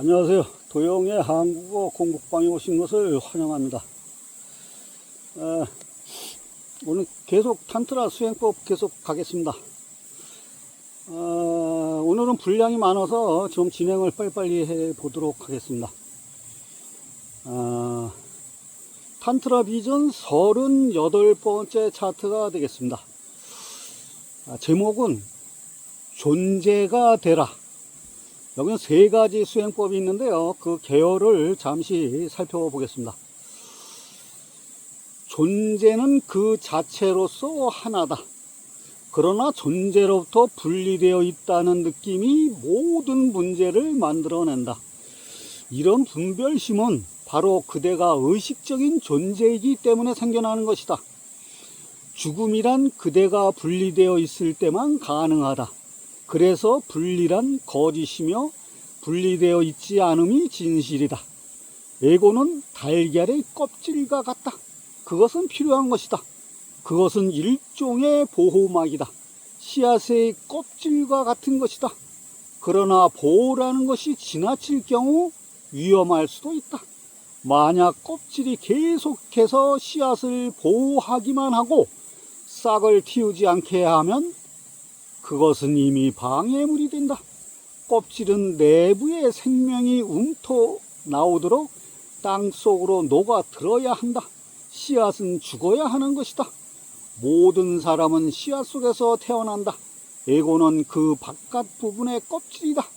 안녕하세요. 도영의 한국어 공부방에 오신 것을 환영합니다. 오늘 계속 탄트라 수행법 계속 가겠습니다. 오늘은 분량이 많아서 좀 진행을 빨리빨리 해 보도록 하겠습니다. 탄트라 비전 38번째 차트가 되겠습니다. 제목은 존재가 되라. 여기는 세 가지 수행법이 있는데요. 그 계열을 잠시 살펴보겠습니다. 존재는 그 자체로서 하나다. 그러나 존재로부터 분리되어 있다는 느낌이 모든 문제를 만들어낸다. 이런 분별심은 바로 그대가 의식적인 존재이기 때문에 생겨나는 것이다. 죽음이란 그대가 분리되어 있을 때만 가능하다. 그래서 분리란 거짓이며 분리되어 있지 않음이 진실이다. 에고는 달걀의 껍질과 같다. 그것은 필요한 것이다. 그것은 일종의 보호막이다. 씨앗의 껍질과 같은 것이다. 그러나 보호라는 것이 지나칠 경우 위험할 수도 있다. 만약 껍질이 계속해서 씨앗을 보호하기만 하고 싹을 틔우지 않게 하면 그것은 이미 방해물이 된다. 껍질은 내부의 생명이 움터 나오도록 땅속으로 녹아 들어야 한다. 씨앗은 죽어야 하는 것이다. 모든 사람은 씨앗 속에서 태어난다. 에고는 그 바깥 부분의 껍질이다.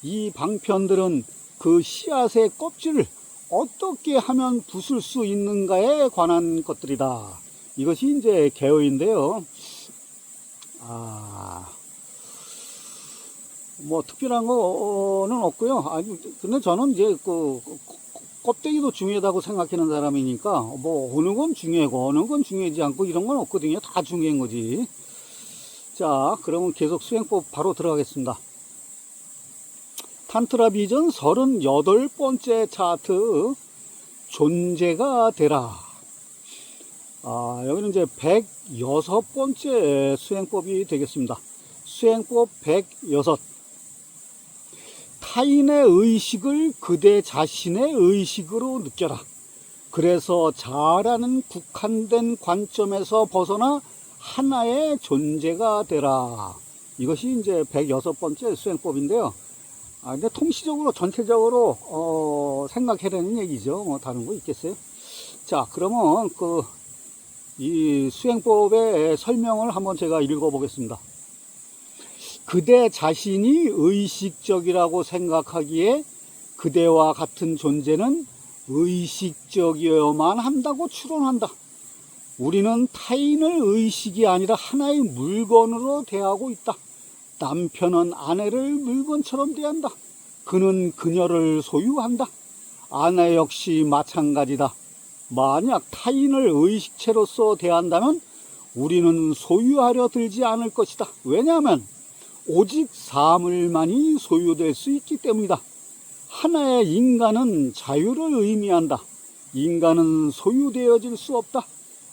이 방편들은 그 씨앗의 껍질을 어떻게 하면 부술 수 있는가에 관한 것들이다. 이것이 이제 개요인데요. 뭐 특별한 거는 없고요. 근데 저는 이제 그 껍데기도 중요하다고 생각하는 사람이니까 뭐 어느 건 중요하고 어느 건 중요하지 않고 이런 건 없거든요. 다 중요한 거지. 자, 그러면 계속 수행법 바로 들어가겠습니다. 탄트라 비전 38번째 차트, 존재가 되라. 여기는 이제 106번째 수행법이 되겠습니다. 수행법 106. 타인의 의식을 그대 자신의 의식으로 느껴라. 그래서 자라는 국한된 관점에서 벗어나 하나의 존재가 되라. 이것이 이제 106번째 수행법인데요. 근데 통시적으로 전체적으로 생각해라는 얘기죠. 뭐 다른 거 있겠어요? 자, 그러면 이 수행법의 설명을 한번 제가 읽어보겠습니다. 그대 자신이 의식적이라고 생각하기에 그대와 같은 존재는 의식적이어야만 한다고 추론한다. 우리는 타인을 의식이 아니라 하나의 물건으로 대하고 있다. 남편은 아내를 물건처럼 대한다. 그는 그녀를 소유한다. 아내 역시 마찬가지다. 만약 타인을 의식체로서 대한다면 우리는 소유하려 들지 않을 것이다. 왜냐하면 오직 사물만이 소유될 수 있기 때문이다. 하나의 인간은 자유를 의미한다. 인간은 소유되어질 수 없다.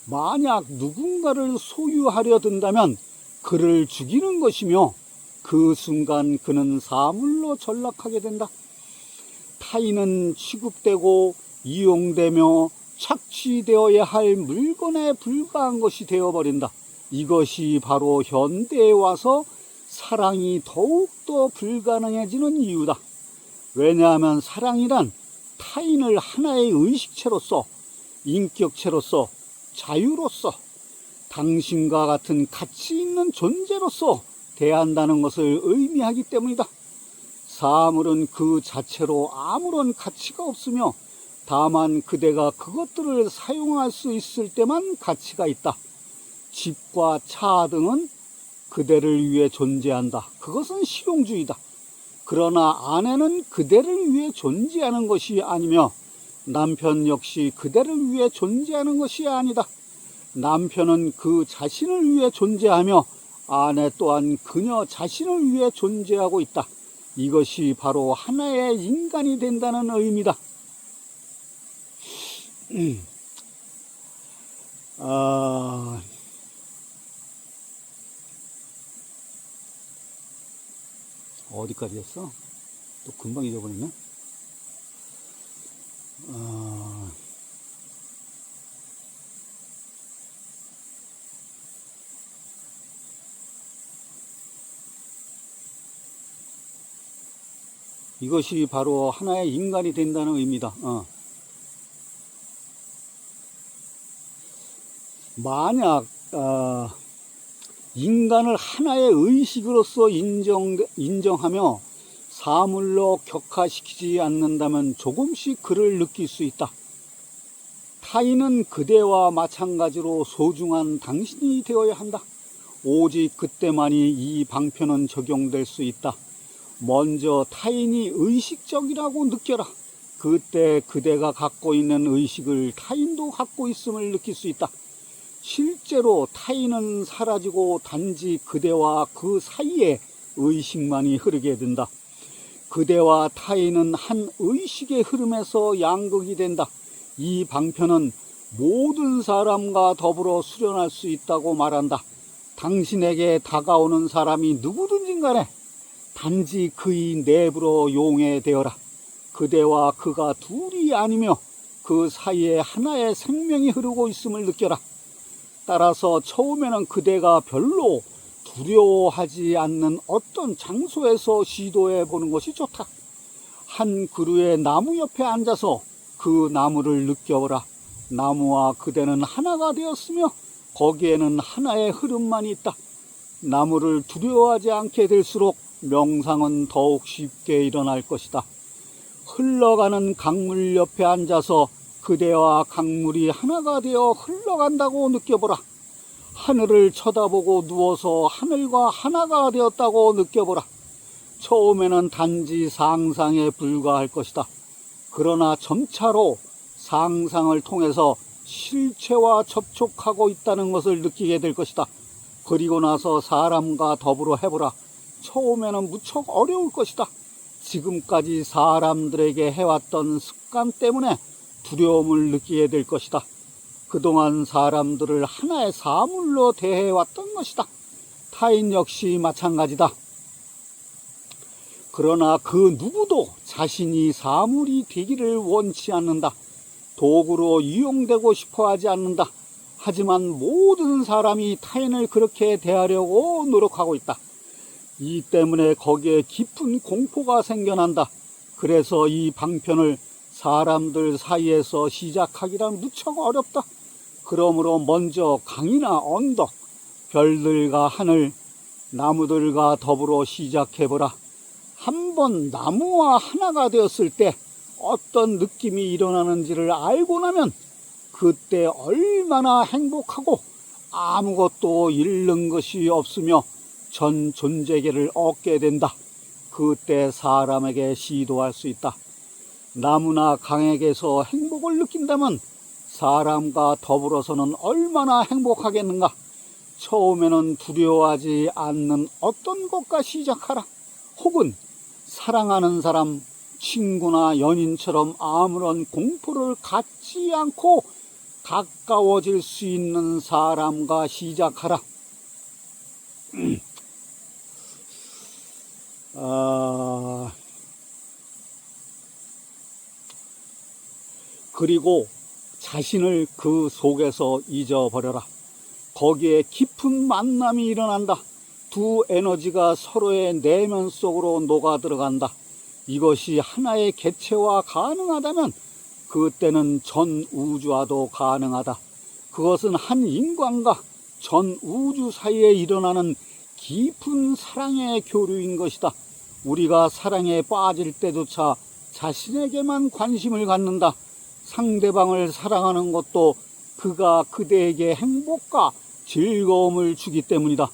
만약 누군가를 소유하려 든다면 그를 죽이는 것이며 그 순간 그는 사물로 전락하게 된다. 타인은 취급되고 이용되며 착취되어야 할 물건에 불과한 것이 되어버린다. 이것이 바로 현대에 와서 사랑이 더욱더 불가능해지는 이유다. 왜냐하면 사랑이란 타인을 하나의 의식체로서, 인격체로서, 자유로서, 당신과 같은 가치 있는 존재로서 대한다는 것을 의미하기 때문이다. 사물은 그 자체로 아무런 가치가 없으며 다만 그대가 그것들을 사용할 수 있을 때만 가치가 있다. 집과 차 등은 그대를 위해 존재한다. 그것은 실용주의다. 그러나 아내는 그대를 위해 존재하는 것이 아니며 남편 역시 그대를 위해 존재하는 것이 아니다. 남편은 그 자신을 위해 존재하며 아내 또한 그녀 자신을 위해 존재하고 있다. 이것이 바로 하나의 인간이 된다는 의미다. 어디까지 했어? 또 금방 잊어버리네. 어, 이것이 바로 하나의 인간이 된다는 의미다. 만약 인간을 하나의 의식으로서 인정하며 사물로 격화시키지 않는다면 조금씩 그를 느낄 수 있다. 타인은 그대와 마찬가지로 소중한 당신이 되어야 한다. 오직 그때만이 이 방편은 적용될 수 있다. 먼저 타인이 의식적이라고 느껴라. 그때 그대가 갖고 있는 의식을 타인도 갖고 있음을 느낄 수 있다. 실제로 타인은 사라지고 단지 그대와 그 사이에 의식만이 흐르게 된다. 그대와 타인은 한 의식의 흐름에서 양극이 된다. 이 방편은 모든 사람과 더불어 수련할 수 있다고 말한다. 당신에게 다가오는 사람이 누구든지 간에 단지 그의 내부로 용해되어라. 그대와 그가 둘이 아니며 그 사이에 하나의 생명이 흐르고 있음을 느껴라. 따라서 처음에는 그대가 별로 두려워하지 않는 어떤 장소에서 시도해 보는 것이 좋다. 한 그루의 나무 옆에 앉아서 그 나무를 느껴보라. 나무와 그대는 하나가 되었으며 거기에는 하나의 흐름만 있다. 나무를 두려워하지 않게 될수록 명상은 더욱 쉽게 일어날 것이다. 흘러가는 강물 옆에 앉아서 그대와 강물이 하나가 되어 흘러간다고 느껴보라. 하늘을 쳐다보고 누워서 하늘과 하나가 되었다고 느껴보라. 처음에는 단지 상상에 불과할 것이다. 그러나 점차로 상상을 통해서 실체와 접촉하고 있다는 것을 느끼게 될 것이다. 그리고 나서 사람과 더불어 해보라. 처음에는 무척 어려울 것이다. 지금까지 사람들에게 해왔던 습관 때문에 두려움을 느끼게 될 것이다. 그동안 사람들을 하나의 사물로 대해왔던 것이다. 타인 역시 마찬가지다. 그러나 그 누구도 자신이 사물이 되기를 원치 않는다. 도구로 이용되고 싶어 하지 않는다. 하지만 모든 사람이 타인을 그렇게 대하려고 노력하고 있다. 이 때문에 거기에 깊은 공포가 생겨난다. 그래서 이 방편을 사람들 사이에서 시작하기란 무척 어렵다. 그러므로 먼저 강이나 언덕, 별들과 하늘, 나무들과 더불어 시작해보라. 한번 나무와 하나가 되었을 때 어떤 느낌이 일어나는지를 알고 나면 그때 얼마나 행복하고 아무것도 잃는 것이 없으며 전 존재계를 얻게 된다. 그때 사람에게 시도할 수 있다. 나무나 강에게서 행복을 느낀다면 사람과 더불어서는 얼마나 행복하겠는가. 처음에는 두려워하지 않는 어떤 것과 시작하라. 혹은 사랑하는 사람, 친구나 연인처럼 아무런 공포를 갖지 않고 가까워질 수 있는 사람과 시작하라. 그리고 자신을 그 속에서 잊어버려라. 거기에 깊은 만남이 일어난다. 두 에너지가 서로의 내면 속으로 녹아 들어간다. 이것이 하나의 개체와 가능하다면 그때는 전 우주와도 가능하다. 그것은 한 인간과 전 우주 사이에 일어나는 깊은 사랑의 교류인 것이다. 우리가 사랑에 빠질 때조차 자신에게만 관심을 갖는다. 상대방을 사랑하는 것도 그가 그대에게 행복과 즐거움을 주기 때문이다.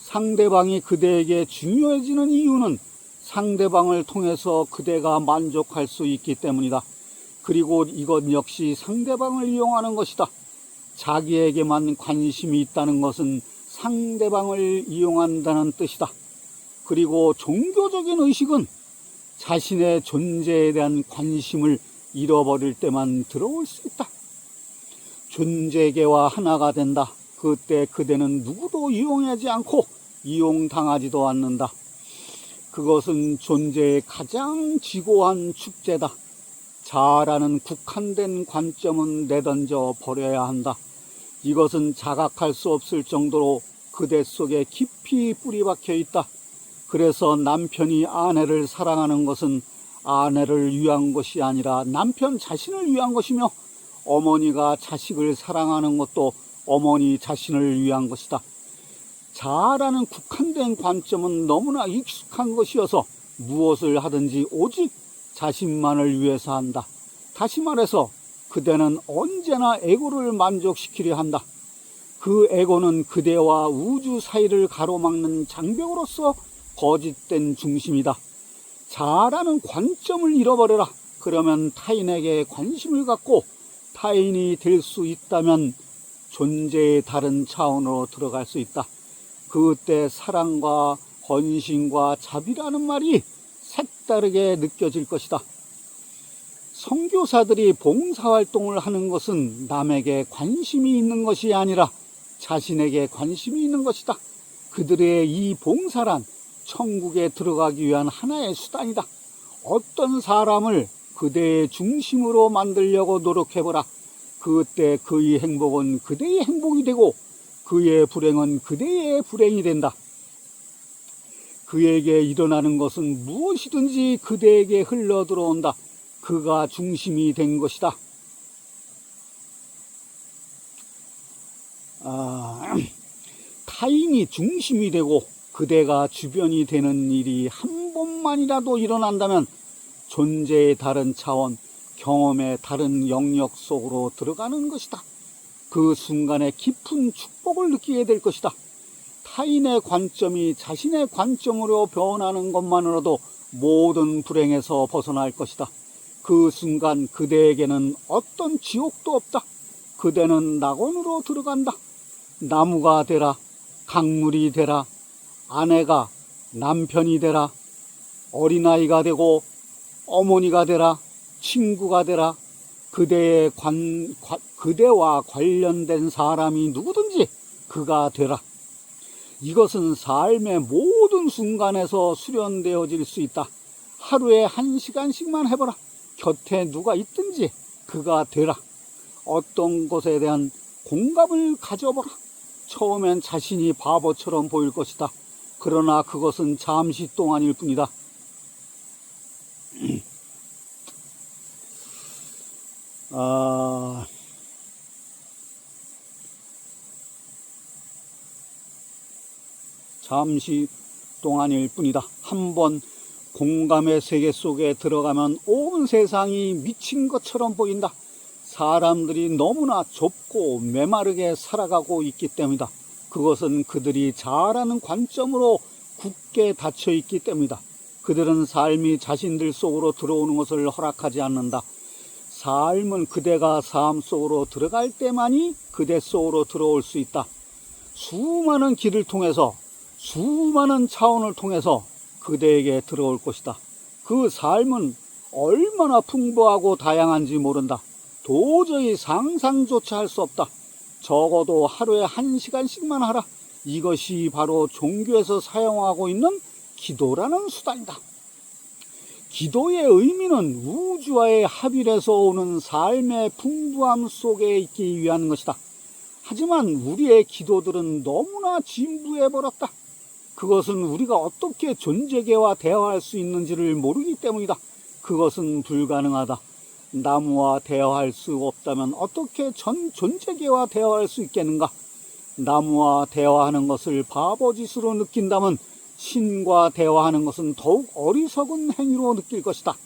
상대방이 그대에게 중요해지는 이유는 상대방을 통해서 그대가 만족할 수 있기 때문이다. 그리고 이것 역시 상대방을 이용하는 것이다. 자기에게만 관심이 있다는 것은 상대방을 이용한다는 뜻이다. 그리고 종교적인 의식은 자신의 존재에 대한 관심을 잃어버릴 때만 들어올 수 있다. 존재계와 하나가 된다. 그때 그대는 누구도 이용하지 않고 이용당하지도 않는다. 그것은 존재의 가장 지고한 축제다. 자아라는 국한된 관점은 내던져 버려야 한다. 이것은 자각할 수 없을 정도로 그대 속에 깊이 뿌리박혀 있다. 그래서 남편이 아내를 사랑하는 것은 아내를 위한 것이 아니라 남편 자신을 위한 것이며, 어머니가 자식을 사랑하는 것도 어머니 자신을 위한 것이다. 자아라는 국한된 관점은 너무나 익숙한 것이어서 무엇을 하든지 오직 자신만을 위해서 한다. 다시 말해서 그대는 언제나 에고를 만족시키려 한다. 그 에고는 그대와 우주 사이를 가로막는 장벽으로서 거짓된 중심이다. 자아라는 관점을 잃어버려라. 그러면 타인에게 관심을 갖고 타인이 될 수 있다면 존재의 다른 차원으로 들어갈 수 있다. 그때 사랑과 헌신과 자비라는 말이 색다르게 느껴질 것이다. 선교사들이 봉사활동을 하는 것은 남에게 관심이 있는 것이 아니라 자신에게 관심이 있는 것이다. 그들의 이 봉사란 천국에 들어가기 위한 하나의 수단이다. 어떤 사람을 그대의 중심으로 만들려고 노력해보라. 그때 그의 행복은 그대의 행복이 되고 그의 불행은 그대의 불행이 된다. 그에게 일어나는 것은 무엇이든지 그대에게 흘러들어온다. 그가 중심이 된 것이다. 타인이 중심이 되고 그대가 주변이 되는 일이 한 번만이라도 일어난다면 존재의 다른 차원, 경험의 다른 영역 속으로 들어가는 것이다. 그 순간에 깊은 축복을 느끼게 될 것이다. 타인의 관점이 자신의 관점으로 변하는 것만으로도 모든 불행에서 벗어날 것이다. 그 순간 그대에게는 어떤 지옥도 없다. 그대는 낙원으로 들어간다. 나무가 되라, 강물이 되라, 아내가 남편이 되라, 어린아이가 되고 어머니가 되라, 친구가 되라. 그대와 관련된 사람이 누구든지 그가 되라. 이것은 삶의 모든 순간에서 수련되어질 수 있다. 하루에 1시간씩만 해보라. 곁에 누가 있든지 그가 되라. 어떤 것에 대한 공감을 가져보라. 처음엔 자신이 바보처럼 보일 것이다. 그러나 그것은 잠시 동안일 뿐이다. 잠시 동안일 뿐이다. 한번 공감의 세계 속에 들어가면 온 세상이 미친 것처럼 보인다. 사람들이 너무나 좁고 메마르게 살아가고 있기 때문이다. 그것은 그들이 자아라는 관점으로 굳게 닫혀 있기 때문이다. 그들은 삶이 자신들 속으로 들어오는 것을 허락하지 않는다. 삶은 그대가 삶 속으로 들어갈 때만이 그대 속으로 들어올 수 있다. 수많은 길을 통해서, 수많은 차원을 통해서 그대에게 들어올 것이다. 그 삶은 얼마나 풍부하고 다양한지 모른다. 도저히 상상조차 할 수 없다. 적어도 하루에 1시간씩만 하라. 이것이 바로 종교에서 사용하고 있는 기도라는 수단이다. 기도의 의미는 우주와의 합일에서 오는 삶의 풍부함 속에 있기 위한 것이다. 하지만 우리의 기도들은 너무나 진부해버렸다. 그것은 우리가 어떻게 존재계와 대화할 수 있는지를 모르기 때문이다. 그것은 불가능하다. 나무와 대화할 수 없다면 어떻게 존재계와 대화할 수 있겠는가? 나무와 대화하는 것을 바보짓으로 느낀다면 신과 대화하는 것은 더욱 어리석은 행위로 느낄 것이다.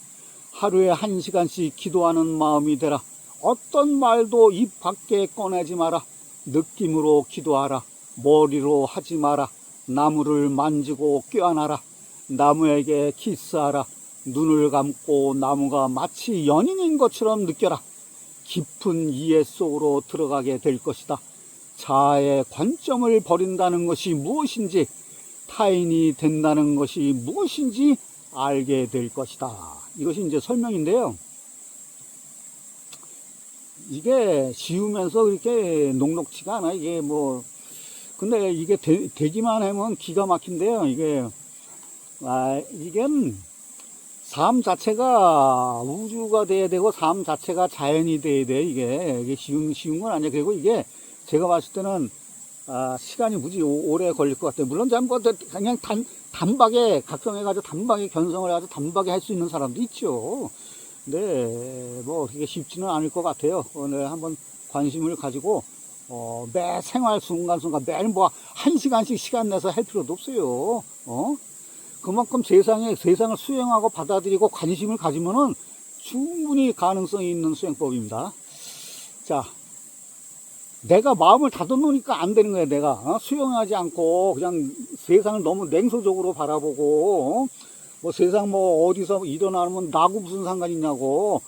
하루에 1시간씩 기도하는 마음이 되라. 어떤 말도 입 밖에 꺼내지 마라. 느낌으로 기도하라. 머리로 하지 마라. 나무를 만지고 껴안아라. 나무에게 키스하라. 눈을 감고 나무가 마치 연인인 것처럼 느껴라. 깊은 이해 속으로 들어가게 될 것이다. 자아의 관점을 버린다는 것이 무엇인지, 타인이 된다는 것이 무엇인지 알게 될 것이다. 이것이 이제 설명인데요. 이게 쉬우면서 그렇게 녹록지가 않아. 이게 근데 이게 되기만 하면 기가 막힌데요. 이게 삶 자체가 우주가 돼야 되고 삶 자체가 자연이 돼야 돼. 이게 쉬운 건 아니야. 그리고 이게 제가 봤을 때는 시간이 무지 오래 걸릴 것 같아요. 물론 그냥 단박에 각성해가지고 단박에 견성을 해가지고 단박에 할 수 있는 사람도 있죠. 근데 뭐 그게 쉽지는 않을 것 같아요. 오늘 한번 관심을 가지고 매 생활 순간순간 매일 뭐 1시간씩 시간 내서 할 필요도 없어요. 그만큼 세상을 수행하고 받아들이고 관심을 가지면은 충분히 가능성이 있는 수행법입니다. 자, 내가 마음을 닫아놓으니까 안 되는 거야. 내가 수용하지 않고 그냥 세상을 너무 냉소적으로 바라보고 뭐 세상 뭐 어디서 일어나면 나하고 무슨 상관이 있냐고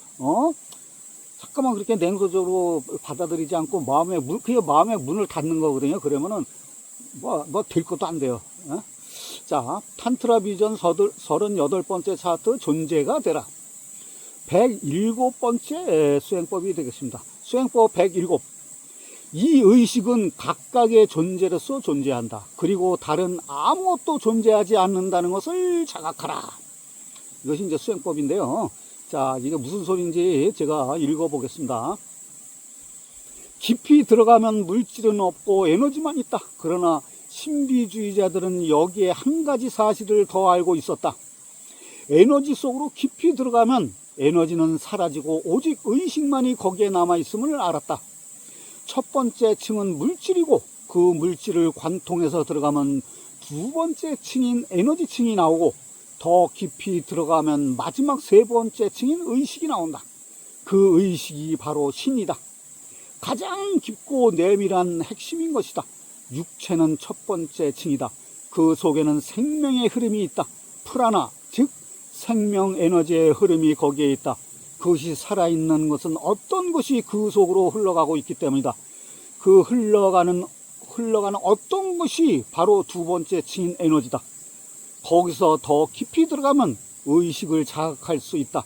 잠깐만 그렇게 냉소적으로 받아들이지 않고 그게 마음의 문을 닫는 거거든요. 그러면은 뭐 될 것도 안 돼요. 자, 탄트라 비전 38번째 차트 존재가 되라. 107번째 수행법이 되겠습니다. 수행법 107. 이 의식은 각각의 존재로서 존재한다. 그리고 다른 아무것도 존재하지 않는다는 것을 자각하라. 이것이 이제 수행법인데요. 자, 이게 무슨 소리인지 제가 읽어보겠습니다. 깊이 들어가면 물질은 없고 에너지만 있다. 그러나 신비주의자들은 여기에 한 가지 사실을 더 알고 있었다. 에너지 속으로 깊이 들어가면 에너지는 사라지고 오직 의식만이 거기에 남아있음을 알았다. 첫 번째 층은 물질이고 그 물질을 관통해서 들어가면 두 번째 층인 에너지 층이 나오고 더 깊이 들어가면 마지막 세 번째 층인 의식이 나온다. 그 의식이 바로 신이다. 가장 깊고 내밀한 핵심인 것이다. 육체는 첫 번째 층이다. 그 속에는 생명의 흐름이 있다. 프라나, 즉 생명 에너지의 흐름이 거기에 있다. 그것이 살아있는 것은 어떤 것이 그 속으로 흘러가고 있기 때문이다. 그 흘러가는 어떤 것이 바로 두 번째 층인 에너지다. 거기서 더 깊이 들어가면 의식을 자각할 수 있다.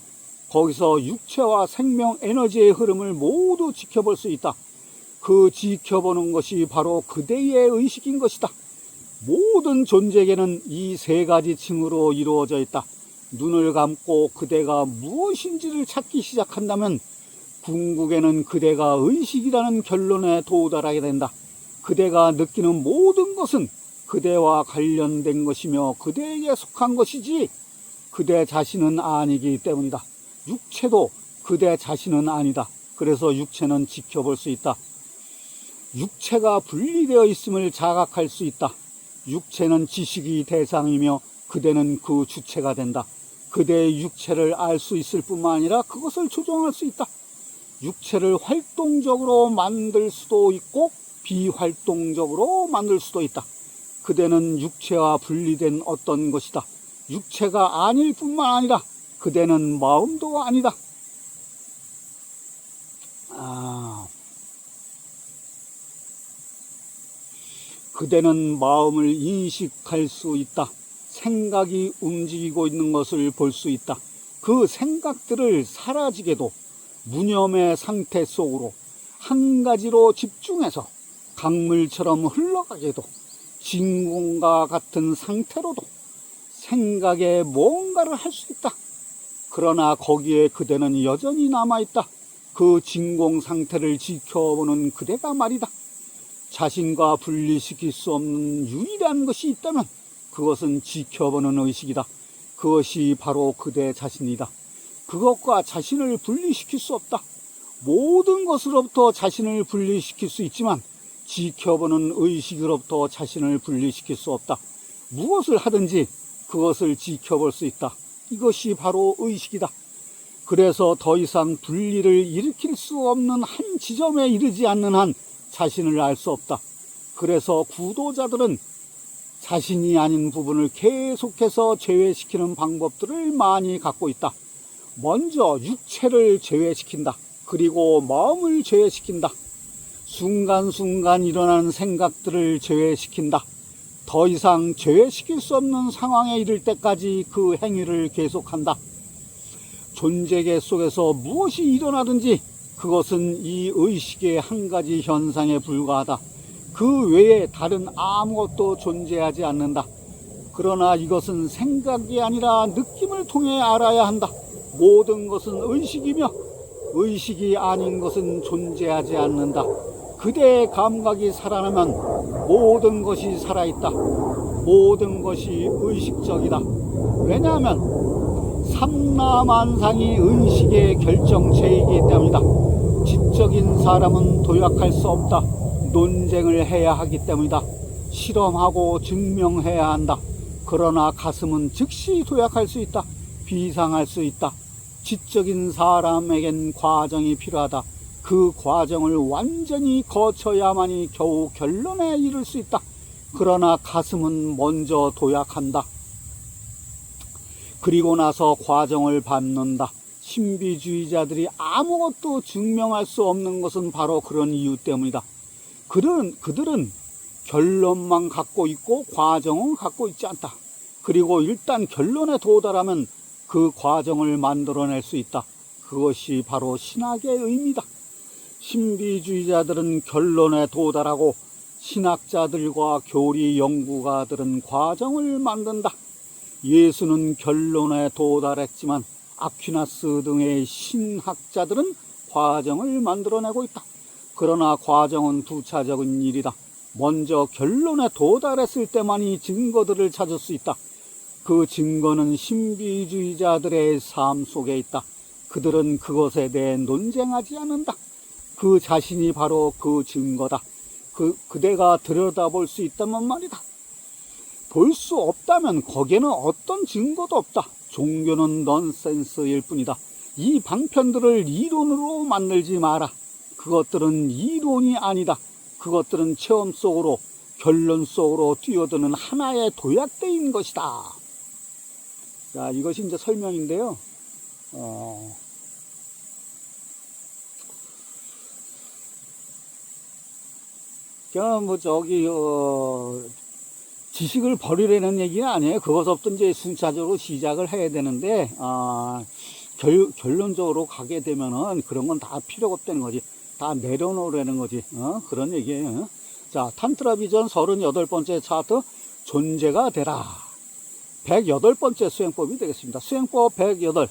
거기서 육체와 생명 에너지의 흐름을 모두 지켜볼 수 있다. 그 지켜보는 것이 바로 그대의 의식인 것이다. 모든 존재계는 이 세 가지 층으로 이루어져 있다. 눈을 감고 그대가 무엇인지를 찾기 시작한다면 궁극에는 그대가 의식이라는 결론에 도달하게 된다. 그대가 느끼는 모든 것은 그대와 관련된 것이며 그대에게 속한 것이지 그대 자신은 아니기 때문이다. 육체도 그대 자신은 아니다. 그래서 육체는 지켜볼 수 있다. 육체가 분리되어 있음을 자각할 수 있다. 육체는 지식이 대상이며 그대는 그 주체가 된다. 그대의 육체를 알 수 있을 뿐만 아니라 그것을 조종할 수 있다. 육체를 활동적으로 만들 수도 있고 비활동적으로 만들 수도 있다. 그대는 육체와 분리된 어떤 것이다. 육체가 아닐 뿐만 아니라 그대는 마음도 아니다. 그대는 마음을 인식할 수 있다. 생각이 움직이고 있는 것을 볼 수 있다. 그 생각들을 사라지게도 무념의 상태 속으로 한 가지로 집중해서 강물처럼 흘러가게도 진공과 같은 상태로도 생각에 뭔가를 할 수 있다. 그러나 거기에 그대는 여전히 남아있다. 그 진공 상태를 지켜보는 그대가 말이다. 자신과 분리시킬 수 없는 유일한 것이 있다면 그것은 지켜보는 의식이다. 그것이 바로 그대 자신이다. 그것과 자신을 분리시킬 수 없다. 모든 것으로부터 자신을 분리시킬 수 있지만 지켜보는 의식으로부터 자신을 분리시킬 수 없다. 무엇을 하든지 그것을 지켜볼 수 있다. 이것이 바로 의식이다. 그래서 더 이상 분리를 일으킬 수 없는 한 지점에 이르지 않는 한 자신을 알 수 없다. 그래서 구도자들은 자신이 아닌 부분을 계속해서 제외시키는 방법들을 많이 갖고 있다. 먼저 육체를 제외시킨다. 그리고 마음을 제외시킨다. 순간순간 일어나는 생각들을 제외시킨다. 더 이상 제외시킬 수 없는 상황에 이를 때까지 그 행위를 계속한다. 존재계 속에서 무엇이 일어나든지 그것은 이 의식의 한 가지 현상에 불과하다. 그 외에 다른 아무것도 존재하지 않는다. 그러나 이것은 생각이 아니라 느낌을 통해 알아야 한다. 모든 것은 의식이며 의식이 아닌 것은 존재하지 않는다. 그대의 감각이 살아나면 모든 것이 살아있다. 모든 것이 의식적이다. 왜냐하면 삼라만상이 의식의 결정체이기 때문이다. 지적인 사람은 도약할 수 없다. 논쟁을 해야 하기 때문이다. 실험하고 증명해야 한다. 그러나 가슴은 즉시 도약할 수 있다. 비상할 수 있다. 지적인 사람에겐 과정이 필요하다. 그 과정을 완전히 거쳐야만이 겨우 결론에 이를 수 있다. 그러나 가슴은 먼저 도약한다. 그리고 나서 과정을 밟는다. 신비주의자들이 아무것도 증명할 수 없는 것은 바로 그런 이유 때문이다. 그들은 결론만 갖고 있고 과정은 갖고 있지 않다. 그리고 일단 결론에 도달하면 그 과정을 만들어낼 수 있다. 그것이 바로 신학의 의미다. 신비주의자들은 결론에 도달하고 신학자들과 교리 연구가들은 과정을 만든다. 예수는 결론에 도달했지만 아퀴나스 등의 신학자들은 과정을 만들어내고 있다. 그러나 과정은 부차적인 일이다. 먼저 결론에 도달했을 때만이 증거들을 찾을 수 있다. 그 증거는 신비주의자들의 삶 속에 있다. 그들은 그것에 대해 논쟁하지 않는다. 그 자신이 바로 그 증거다. 그대가 들여다볼 수 있다면 말이다. 볼 수 없다면 거기에는 어떤 증거도 없다. 종교는 넌센스일 뿐이다. 이 방편들을 이론으로 만들지 마라. 그것들은 이론이 아니다. 그것들은 체험 속으로, 결론 속으로 뛰어드는 하나의 도약대인 것이다. 자, 이것이 이제 설명인데요. 그냥 지식을 버리라는 얘기는 아니에요. 그것부터 이제 순차적으로 시작을 해야 되는데, 결론적으로 가게 되면은 그런 건 다 필요가 없다는 거지. 다 내려놓으라는 거지. 그런 얘기예요. 자, 탄트라 비전 38번째 차트, 존재가 되라. 108번째 수행법이 되겠습니다. 수행법 108.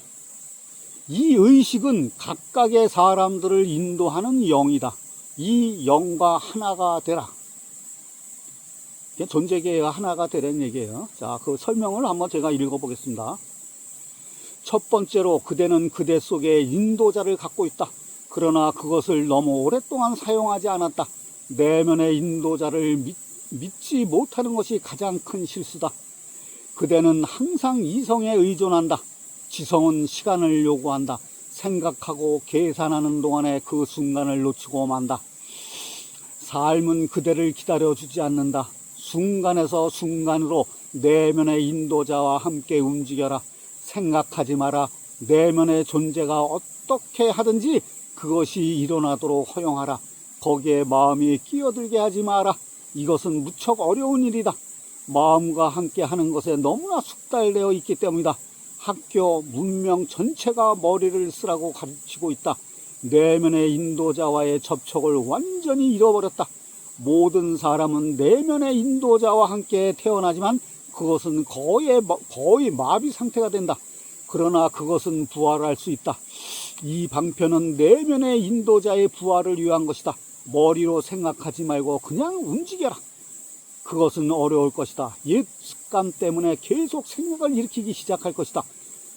이 의식은 각각의 사람들을 인도하는 영이다. 이 영과 하나가 되라. 존재계가 하나가 되라는 얘기예요. 자, 그 설명을 한번 제가 읽어보겠습니다. 첫 번째로, 그대는 그대 속에 인도자를 갖고 있다. 그러나 그것을 너무 오랫동안 사용하지 않았다. 내면의 인도자를 믿지 못하는 것이 가장 큰 실수다. 그대는 항상 이성에 의존한다. 지성은 시간을 요구한다. 생각하고 계산하는 동안에 그 순간을 놓치고 만다. 삶은 그대를 기다려주지 않는다. 순간에서 순간으로 내면의 인도자와 함께 움직여라. 생각하지 마라. 내면의 존재가 어떻게 하든지 그것이 일어나도록 허용하라. 거기에 마음이 끼어들게 하지 마라. 이것은 무척 어려운 일이다. 마음과 함께 하는 것에 너무나 숙달되어 있기 때문이다. 학교, 문명 전체가 머리를 쓰라고 가르치고 있다. 내면의 인도자와의 접촉을 완전히 잃어버렸다. 모든 사람은 내면의 인도자와 함께 태어나지만 그것은 거의 마비 상태가 된다. 그러나 그것은 부활할 수 있다. 이 방편은 내면의 인도자의 부활을 위한 것이다. 머리로 생각하지 말고 그냥 움직여라. 그것은 어려울 것이다. 옛 습관 때문에 계속 생각을 일으키기 시작할 것이다.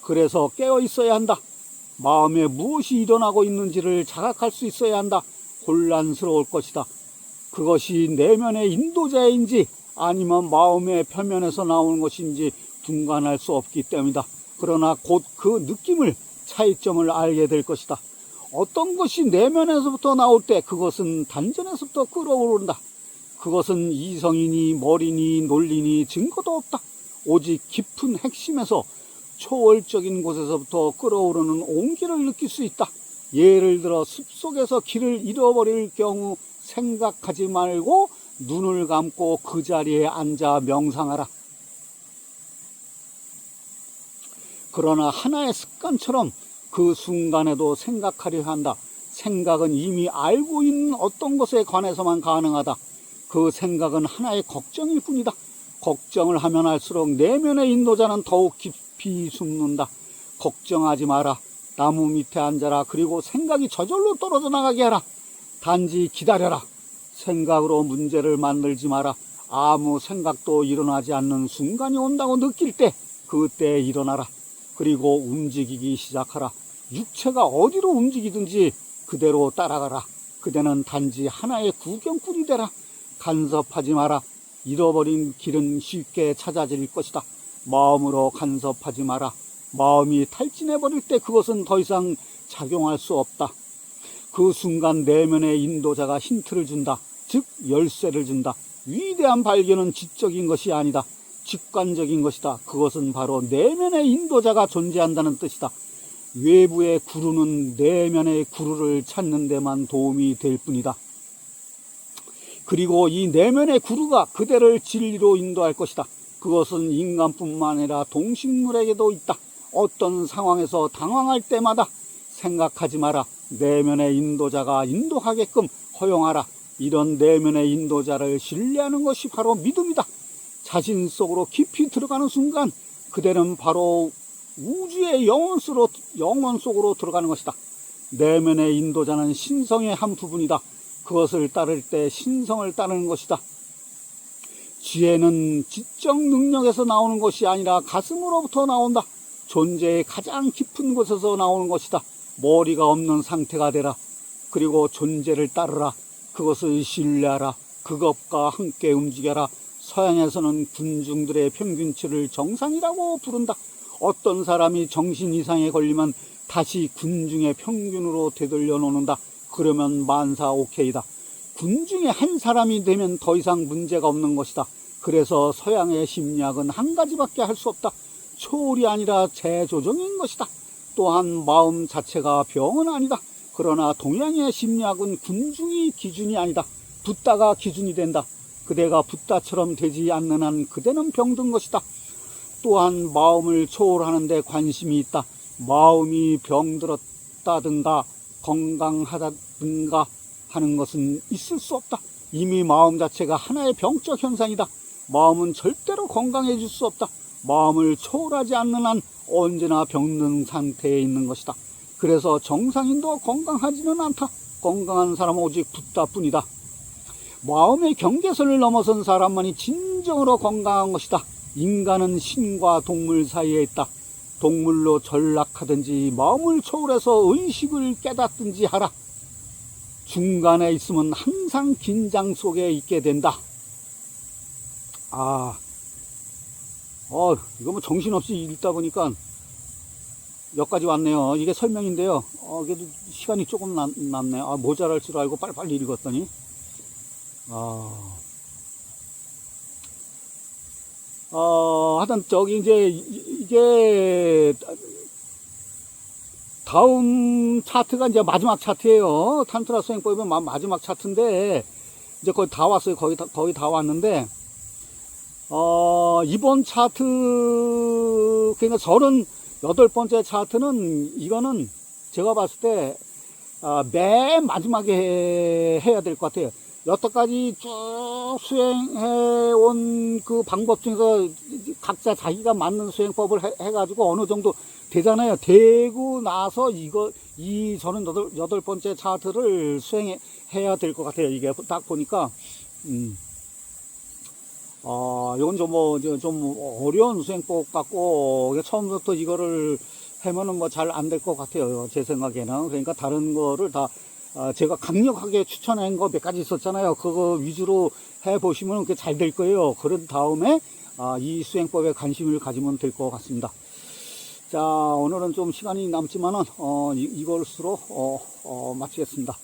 그래서 깨어 있어야 한다. 마음에 무엇이 일어나고 있는지를 자각할 수 있어야 한다. 혼란스러울 것이다. 그것이 내면의 인도자인지 아니면 마음의 표면에서 나오는 것인지 분간할 수 없기 때문이다. 그러나 곧 그 느낌을, 차이점을 알게 될 것이다. 어떤 것이 내면에서부터 나올 때 그것은 단전에서부터 끌어오른다. 그것은 이성이니 머리니 논리니 증거도 없다. 오직 깊은 핵심에서, 초월적인 곳에서부터 끌어오르는 온기를 느낄 수 있다. 예를 들어 숲속에서 길을 잃어버릴 경우 생각하지 말고 눈을 감고 그 자리에 앉아 명상하라. 그러나 하나의 습관처럼 그 순간에도 생각하려 한다. 생각은 이미 알고 있는 어떤 것에 관해서만 가능하다. 그 생각은 하나의 걱정일 뿐이다. 걱정을 하면 할수록 내면의 인도자는 더욱 깊이 숨는다. 걱정하지 마라. 나무 밑에 앉아라. 그리고 생각이 저절로 떨어져 나가게 하라. 단지 기다려라. 생각으로 문제를 만들지 마라. 아무 생각도 일어나지 않는 순간이 온다고 느낄 때 그때 일어나라. 그리고 움직이기 시작하라. 육체가 어디로 움직이든지 그대로 따라가라. 그대는 단지 하나의 구경꾼이 되라. 간섭하지 마라. 잃어버린 길은 쉽게 찾아질 것이다. 마음으로 간섭하지 마라. 마음이 탈진해버릴 때 그것은 더 이상 작용할 수 없다. 그 순간 내면의 인도자가 힌트를 준다. 즉 열쇠를 준다. 위대한 발견은 지적인 것이 아니다. 직관적인 것이다. 그것은 바로 내면의 인도자가 존재한다는 뜻이다. 외부의 구루는 내면의 구루를 찾는 데만 도움이 될 뿐이다. 그리고 이 내면의 구루가 그대를 진리로 인도할 것이다. 그것은 인간뿐만 아니라 동식물에게도 있다. 어떤 상황에서 당황할 때마다 생각하지 마라. 내면의 인도자가 인도하게끔 허용하라. 이런 내면의 인도자를 신뢰하는 것이 바로 믿음이다. 자신 속으로 깊이 들어가는 순간 그대는 바로 우주의 영혼 속으로 들어가는 것이다. 내면의 인도자는 신성의 한 부분이다. 그것을 따를 때 신성을 따르는 것이다. 지혜는 지적 능력에서 나오는 것이 아니라 가슴으로부터 나온다. 존재의 가장 깊은 곳에서 나오는 것이다. 머리가 없는 상태가 되라. 그리고 존재를 따르라. 그것을 신뢰하라. 그것과 함께 움직여라. 서양에서는 군중들의 평균치를 정상이라고 부른다. 어떤 사람이 정신 이상에 걸리면 다시 군중의 평균으로 되돌려 놓는다. 그러면 만사 오케이다. 군중의 한 사람이 되면 더 이상 문제가 없는 것이다. 그래서 서양의 심리학은 한 가지밖에 할 수 없다. 초월이 아니라 재조정인 것이다. 또한 마음 자체가 병은 아니다. 그러나 동양의 심리학은 군중이 기준이 아니다. 붓다가 기준이 된다. 그대가 붓다처럼 되지 않는 한 그대는 병든 것이다. 또한 마음을 초월하는 데 관심이 있다. 마음이 병들었다든가 건강하다든가 하는 것은 있을 수 없다. 이미 마음 자체가 하나의 병적 현상이다. 마음은 절대로 건강해질 수 없다. 마음을 초월하지 않는 한 언제나 병든 상태에 있는 것이다. 그래서 정상인도 건강하지는 않다. 건강한 사람은 오직 붓다뿐이다. 마음의 경계선을 넘어선 사람만이 진정으로 건강한 것이다. 인간은 신과 동물 사이에 있다. 동물로 전락하든지 마음을 초월해서 의식을 깨닫든지 하라. 중간에 있으면 항상 긴장 속에 있게 된다. 이거 뭐 정신없이 읽다 보니까 여기까지 왔네요. 이게 설명인데요. 그래도 시간이 조금 남네요. 모자랄 줄 알고 빨리빨리 읽었더니. 하여튼 이게 다음 차트가 이제 마지막 차트예요. 탄트라 수행법의 마지막 차트인데 이제 거의 다 왔어요. 거의 다 왔는데 이번 차트 그러니까 38번째 차트는 이거는 제가 봤을 때 맨 마지막에 해야 될 것 같아요. 여태까지 쭉 수행해 온 그 방법 중에서 각자 자기가 맞는 수행법을 해가지고 어느 정도 되잖아요. 되고 나서 저는 8번째 차트를 수행해야 될 것 같아요. 이게 딱 보니까, 이건 좀 어려운 수행법 같고, 처음부터 이거를 하면은 뭐 잘 안 될 것 같아요. 제 생각에는. 그러니까 다른 거를 다, 제가 강력하게 추천한 거 몇 가지 있었잖아요. 그거 위주로 해보시면 그게 잘 될 거예요. 그런 다음에, 이 수행법에 관심을 가지면 될 것 같습니다. 자, 오늘은 좀 시간이 남지만은, 이걸수로, 마치겠습니다.